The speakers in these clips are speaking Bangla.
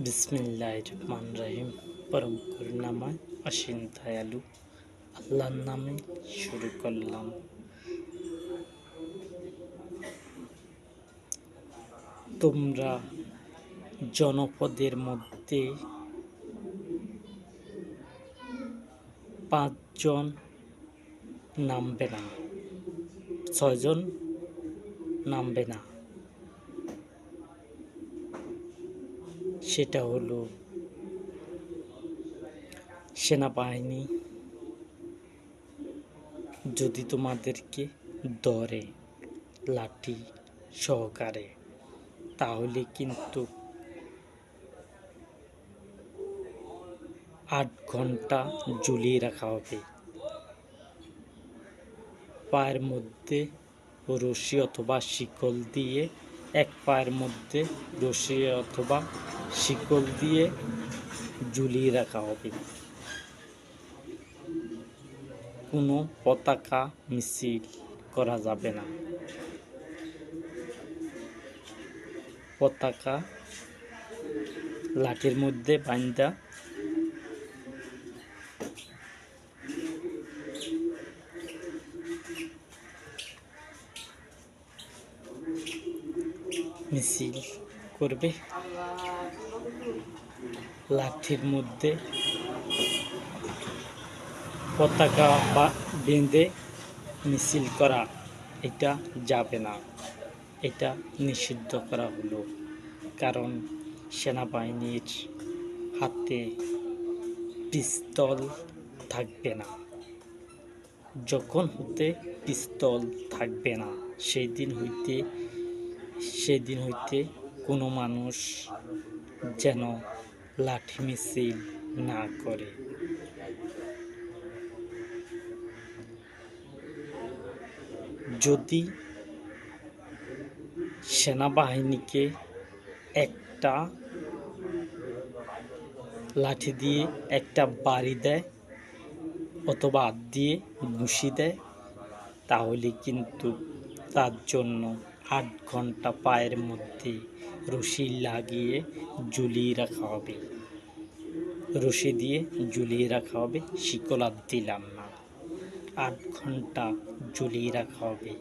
বিসমিল্লাহির রহমানির রহিম। পরম করুণাময় অসীম দয়ালু আল্লাহর নামে শুরু করলাম। তোমরা জনপদের মধ্যে 5 জন নামবে না, 6 জন নামবে না। সেটা হলো সেনাবাহিনী যদি তোমাদেরকে ধরে লাঠি সহকারে, তাহলে কিন্তু 8 ঘন্টা ঝুলিয়ে রাখা হবে। পায়ের মধ্যে রশি অথবা শিকল দিয়ে, এক পায়ের মধ্যে রশি অথবা শিকল দিয়ে ঝুলিয়ে রাখা হবে। কোনো পতাকা মিছিল করা যাবে না। পতাকা লাঠির মধ্যে বাঁধা মিছিল করবে। লাঠির মধ্যে পতাকা বেঁধে মিছিল করা এটা যাবে না, এটা নিষিদ্ধ করা হলো। কারণ সেনাবাহিনীর হাতে পিস্তল থাকবে না। যখন হতে পিস্তল থাকবে না, সেই দিন হইতে কোনো মানুষ যেন লাঠি মিছিল না করে। যদি সেনাবাহিনীকে একটা লাঠি দিয়ে একটা বাড়ি দেয় অথবা হাত দিয়ে ঘুষি দেয়, তাহলে কিন্তু তার জন্য 8 ঘন্টা পায়ের মধ্যে রশি লাগিয়ে ঝুলিয়ে রাখা হবে। রশি দিয়ে ঝুলিয়ে রাখা হবে, শিকল আর দিলাম না, 8 ঘন্টা ঝুলিয়ে রাখা হবে।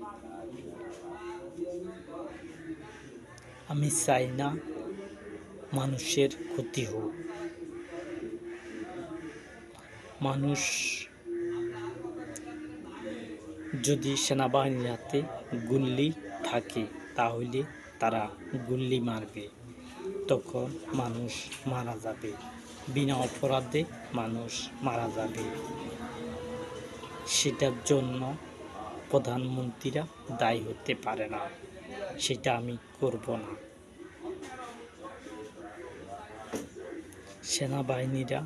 আমি চাই না মানুষের ক্ষতি হোক। মানুষ যদি সেনাবাহিনীর হাতে গুল্লি থাকে, তাহলে তারা গুল্লি মারবে, তখন মানুষ মারা যাবে, বিনা অপরাধে মানুষ মারা যাবে। সেটার জন্য প্রধানমন্ত্রীরা দায়ী হতে পারে না। সেটা আমি করব না। সেনাবাহিনীরা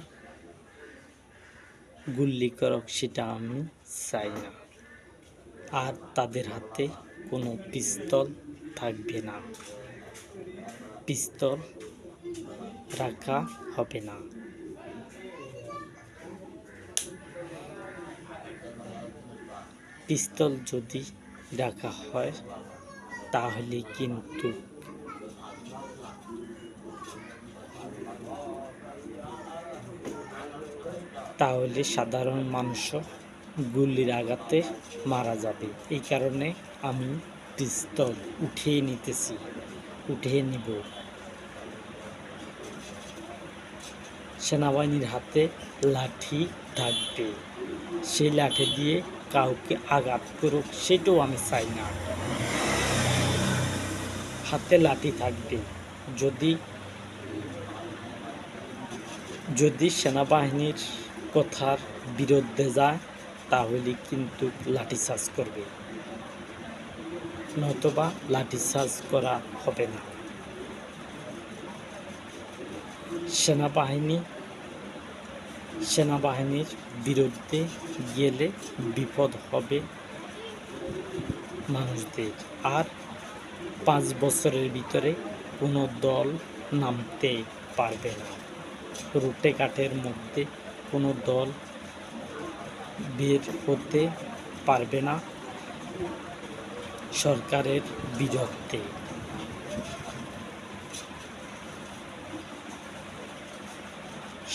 গুল্লি করক, সেটা আমি চাই না। আর তাদের হাতে কোনো পিস্তল থাকবে না, পিস্তল রাখা হবে না। পিস্তল যদি রাখা হয়, তাহলে কিন্তু সাধারণ মানুষও গুলির আঘাতে মারা যাবে। এই কারণে আমি পিস্তল উঠিয়ে নিব। সেনাবাহিনীর হাতে লাঠি থাকবে, সেই লাঠি দিয়ে কাউকে আঘাত করুক, সেটাও আমি চাই না। হাতে লাঠি থাকবে। যদি সেনাবাহিনীর কথার বিরুদ্ধে যায়, তাহলে কিন্তু লাঠিচার্জ করবে, নতুবা লাঠিচার্জ করা হবে না। সেনাবাহিনীর বিরুদ্ধে গেলে বিপদ হবে মানুষদের। আর 5 বছরের ভিতরে কোনো দল নামতে পারবে না। রুটে ঘাটের মধ্যে কোনো দল বের হতে পারবে না সরকারের বিরুদ্ধে।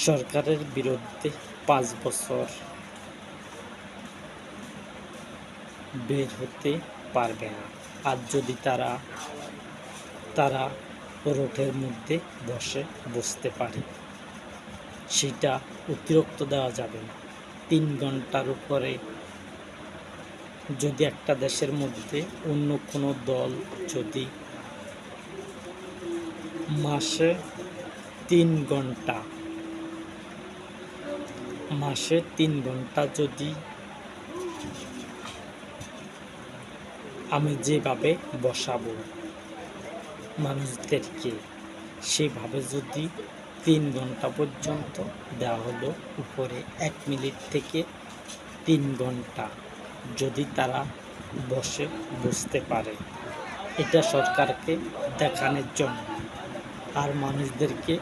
সরকারের বিরুদ্ধে 5 বছর বের হতে পারবে না। আর যদি তারা রোডের মধ্যে বসতে পারে, সেটা অতিরিক্ত দেওয়া যাবে না। 3 ঘন্টার উপরে যদি একটা দেশের মধ্যে অন্য কোনো দল যদি মাসে 3 ঘন্টা যদি আমি যেভাবে বসাবো মানুষদেরকে, সেভাবে যদি 3 ঘন্টা পর্যন্ত দেওয়া হলো, উপরে 1 মিনিট থেকে 3 ঘন্টা যদি তারা বুঝতে পারে, এটা সরকারকে দেখানোর জন্য আর মানুষদেরকে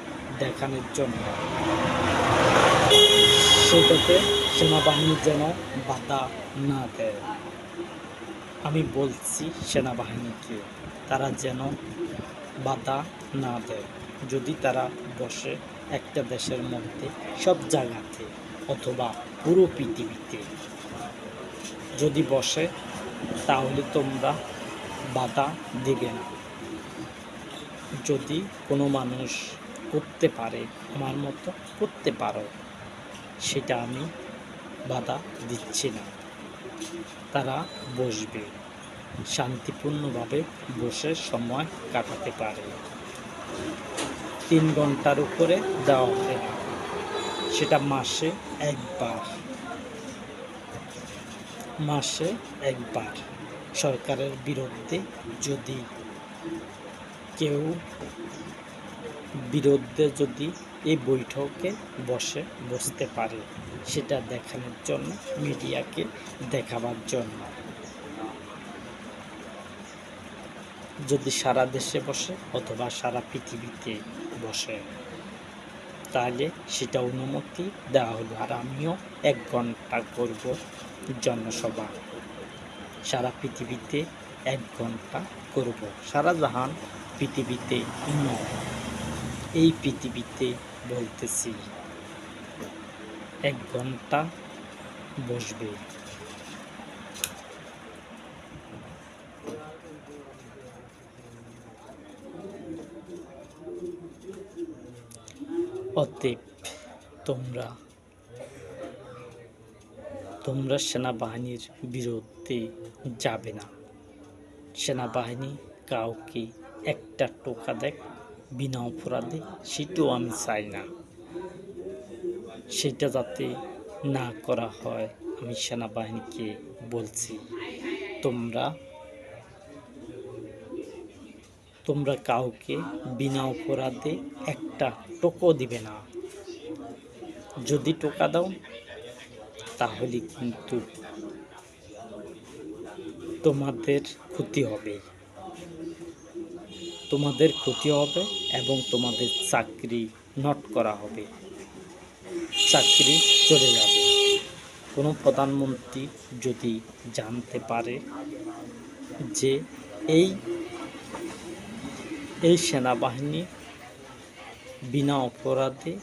দেখানোর জন্য, সেটাতে সেনাবাহিনী যেন বাধা না দেয়। আমি বলছি সেনাবাহিনীকে তারা যেন বাধা না দেয়। যদি তারা বসে একটা দেশের মধ্যে সব জায়গাতে অথবা পুরো পৃথিবীতে যদি বসে, তাহলে তোমরা বাধা দেবে না। যদি কোনো মানুষ করতে পারে, আমার মতো করতে পারো, সেটা আমি বাধা দিচ্ছি না। তারা বসবে, শান্তিপূর্ণভাবে বসে সময় কাটাতে পারে। 3 ঘন্টার উপরে দেওয়া হবে না, সেটা মাসে একবার। সরকারের বিরুদ্ধে যদি কেউ এই বৈঠকে বসতে পারে, সেটা দেখানোর জন্য, মিডিয়াকে দেখাবার জন্য। যদি সারা দেশে বসে অথবা সারা পৃথিবীতে বসে, তাহলে সেটা অনুমতি দেওয়া হলো। আর আমিও 1 ঘন্টা করব জনসভা, সারা পৃথিবীতে 1 ঘন্টা করব। সারা জাহান পৃথিবীতে নয়, এই পৃথিবীতে বলতেছি 1 ঘন্টা বসবে। অতএব তোমরা সেনাবাহিনীর বিরুদ্ধে যাবে না। সেনাবাহিনী কাউকে একটা টোকা দেখ বিনা অপরাধে, সেটাও আমি চাই না। সেটা যাতে না করা হয়, আমি সেনাবাহিনীকে বলছি, তোমরা কাউকে বিনা অপরাধে একটা টোকও দিবে না। যদি টোকা দাও, তাহলে কিন্তু তোমাদের ক্ষতি হবে এবং তোমাদের চাকরি নট করা হবে, চাকরি চলে যাবে। কোনো প্রধানমন্ত্রী যদি জানতে পারে যে এই সেনাবাহিনী বিনা অপরাধে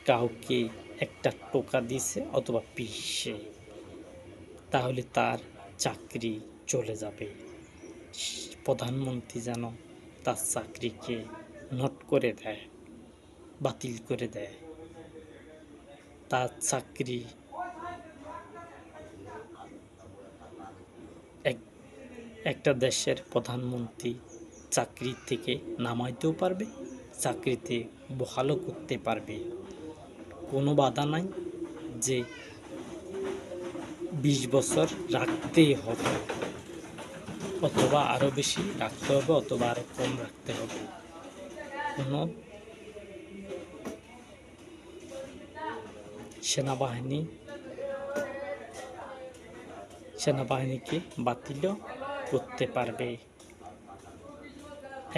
কাউকে একটা টোকা দিছে অথবা পিষে, তাহলে তার চাকরি চলে যাবে। প্রধানমন্ত্রী যেন তার চাকরিকে নট করে দেয়, বাতিল করে দেয়। তার চাকরি একটা দেশের প্রধানমন্ত্রী চাকরি থেকে নামাইতেও পারবে, চাকরিতে বহালও করতে পারবে। কোনো বাধা নাই যে 20 বছর রাখতেই হবে, অথবা আরও বেশি রাখতে হবে, অথবা আরও কম রাখতে হবে। কোনো সেনাবাহিনীকে বাতিলও করতে পারবে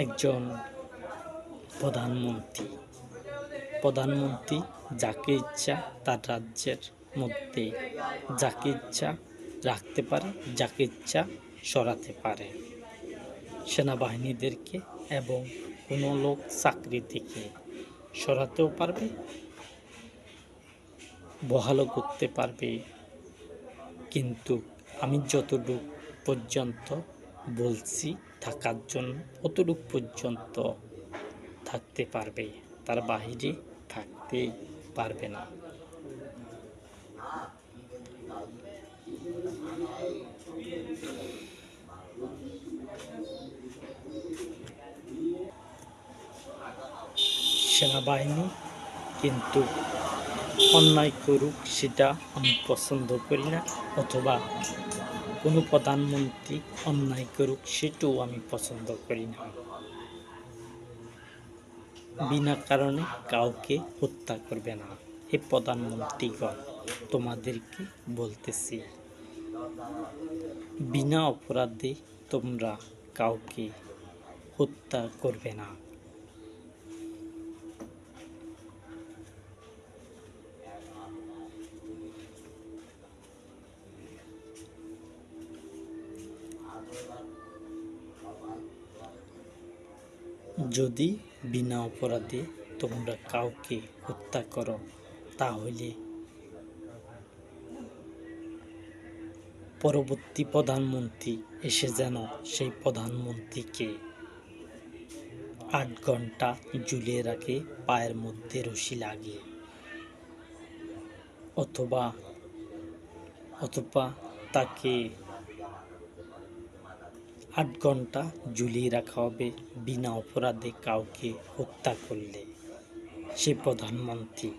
একজন প্রধানমন্ত্রী যাকে ইচ্ছা তার রাজ্যের মধ্যে যাকে ইচ্ছা রাখতে পারে, যাকে ইচ্ছা সরাতে পারে সেনাবাহিনীদেরকে, এবং কোনো লোক চাকরি থেকে সরাতেও পারবে, বহালও করতে পারবে, কিন্তু আমি যতটুকু পর্যন্ত বলছি থাকার জন্য অতটুকু পর্যন্ত থাকতে পারবে, তার বাহিরে থাকতে পারবে না। সেনাবাহিনী কিন্তু অন্যায় করুক সেটা আমি পছন্দ করি না, অথবা কোনো প্রধানমন্ত্রী অন্যায় করুক সেটাও আমি পছন্দ করি না। বিনা কারণে কাউকে হত্যা করবে না। হে প্রধানমন্ত্রীগণ, তোমাদেরকে বলতেছি, বিনা অপরাধে তোমরা কাউকে হত্যা করবে না। যদি বিনা অপরাধে তোমরা কাউকে হত্যা করো, তাহলে পরবর্তী প্রধানমন্ত্রী এসে যেন সেই প্রধানমন্ত্রীকে 8 ঘন্টা ঝুলিয়ে রাখে, পায়ের মধ্যে রশি লাগিয়ে, অথবা তাকে 8 ঘন্টা ঝুলিয়ে রাখা হবে বিনা অপরাধে কাউকে হত্যা করলে। সে প্রধানমন্ত্রী,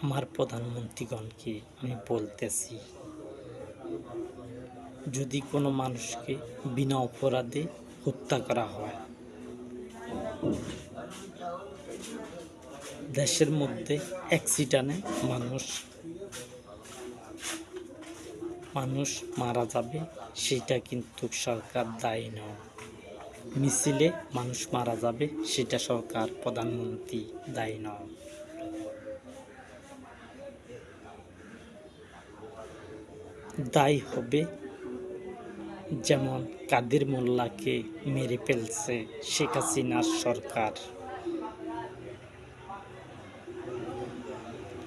আমার প্রধানমন্ত্রীগণকে আমি বলতেছি, যদি কোনো মানুষকে বিনা অপরাধে হত্যা করা হয়, দেশের মধ্যে অ্যাক্সিডেন্টে মানুষ মারা যাবে, সেটা কিন্তু সরকার দায়ী নয়। মিছিলে মানুষ মারা যাবে, সেটা সরকার প্রধানমন্ত্রী দায়ী নয়। দায়ী হবে যেমন কাদের মোল্লাকে মেরে ফেলছে শেখ হাসিনার সরকার,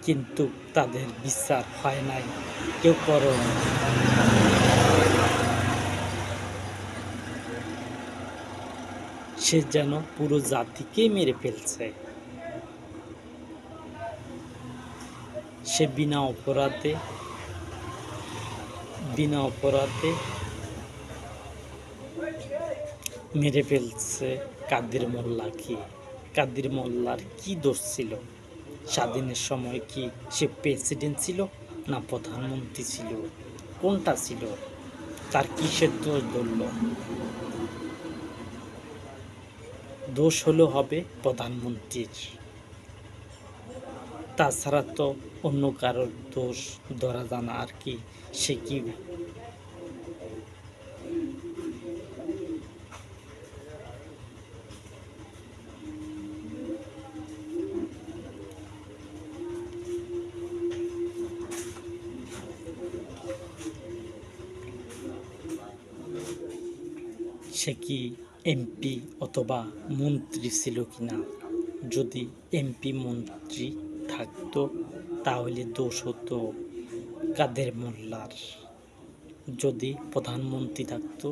কিন্তু তাদের বিচার হয় নাই, কেউ করো। সে যেন পুরো জাতিকে মেরে ফেলছে। সে বিনা অপরাধে মেরে ফেলছে কাদের মোল্লাকে। কাদের মোল্লার কি দোষ ছিল? স্বাধীনের সময় কি সে প্রেসিডেন্ট ছিল না প্রধানমন্ত্রী ছিল? কোনটা ছিল? তার কিসের দোষ ধরল? দোষ হলো হবে প্রধানমন্ত্রীর, তাছাড়া তো অন্য কারোর দোষ ধরা জানা আর কি। সে কি এমপি অথবা মন্ত্রী ছিল কিনা? যদি এমপি মন্ত্রী থাকতো তাহলে দোষ হতো কাদের মোল্লার। যদি প্রধানমন্ত্রী থাকতো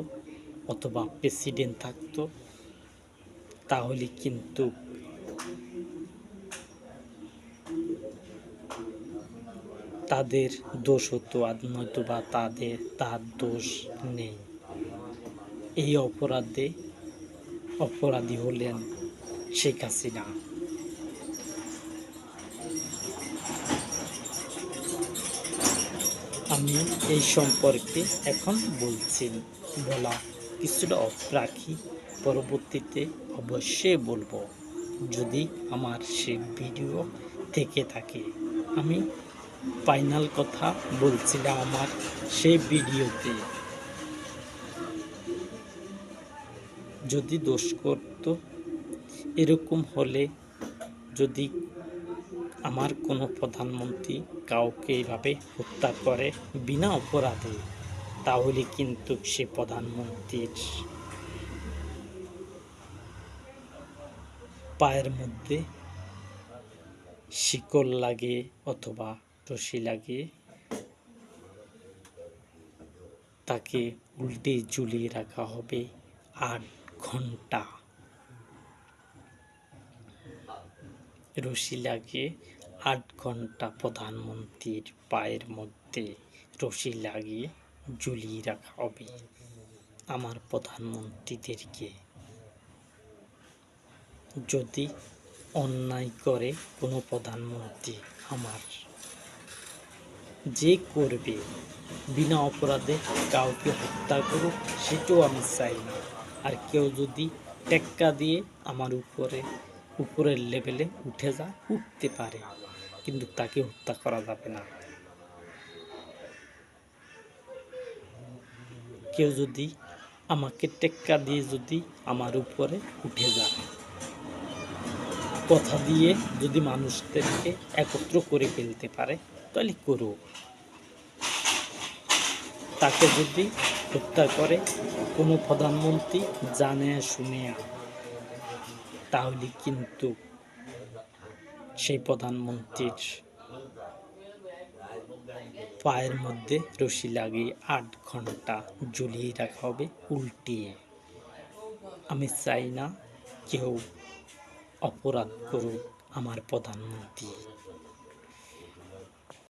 অথবা প্রেসিডেন্ট থাকতো তাহলে কিন্তু তাদের দোষ হতো, আর নয়তোবা তার দোষ নেই। এই অপরাধী হলেন শেখ হাসিনা। আমি এই সম্পর্কে এখন বলা কিছুটা অফ রাখি, পরবর্তীতে অবশ্যই বলবো যদি আমার সে ভিডিও থেকে থাকে। আমি ফাইনাল কথা বলছিলাম আমার সেই ভিডিওতে, যদি দোষ করতো এরকম হলে, যদি আমার কোনো প্রধানমন্ত্রী কাউকে এইভাবে হত্যা করে বিনা অপরাধে, তাহলে কিন্তু সে প্রধানমন্ত্রীর পায়ের মধ্যে শিকল লাগে অথবা রশি লাগিয়ে তাকে উল্টে ঝুলিয়ে রাখা হবে ৮ ঘন্টা। রশি লাগিয়ে ৮ ঘন্টা প্রধানমন্ত্রীর পায়ের মধ্যে রশি লাগিয়ে ঝুলিয়ে রাখা হবে। আমার প্রধানমন্ত্রীদেরকে যদি অন্যায় করে কোনো প্রধানমন্ত্রী, আমার যে করবে বিনা অপরাধে কাউকে হত্যা করুক, সেটাও আমি চাই না। আর কেউ যদি টেক্কা দিয়ে আমার উপরের লেভেলে উঠতে পারে, কিন্তু তাকে হত্যা করা যাবে না। কেউ যদি আমাকে টেক্কা দিয়ে যদি আমার উপরে উঠে যায়, কথা দিয়ে যদি মানুষদেরকে একত্র করে ফেলতে পারে, তাহলে করুক। তাকে যদি হত্যা করে কোনো প্রধানমন্ত্রী জানে শুনে, তাহলে কিন্তু সেই প্রধানমন্ত্রীর পায়ের মধ্যে রশি লাগিয়ে ৮ ঘন্টা ঝুলিয়ে রাখা হবে উল্টিয়ে। আমি চাই না কেউ অপরাধ করুক আমার প্রধানমন্ত্রী।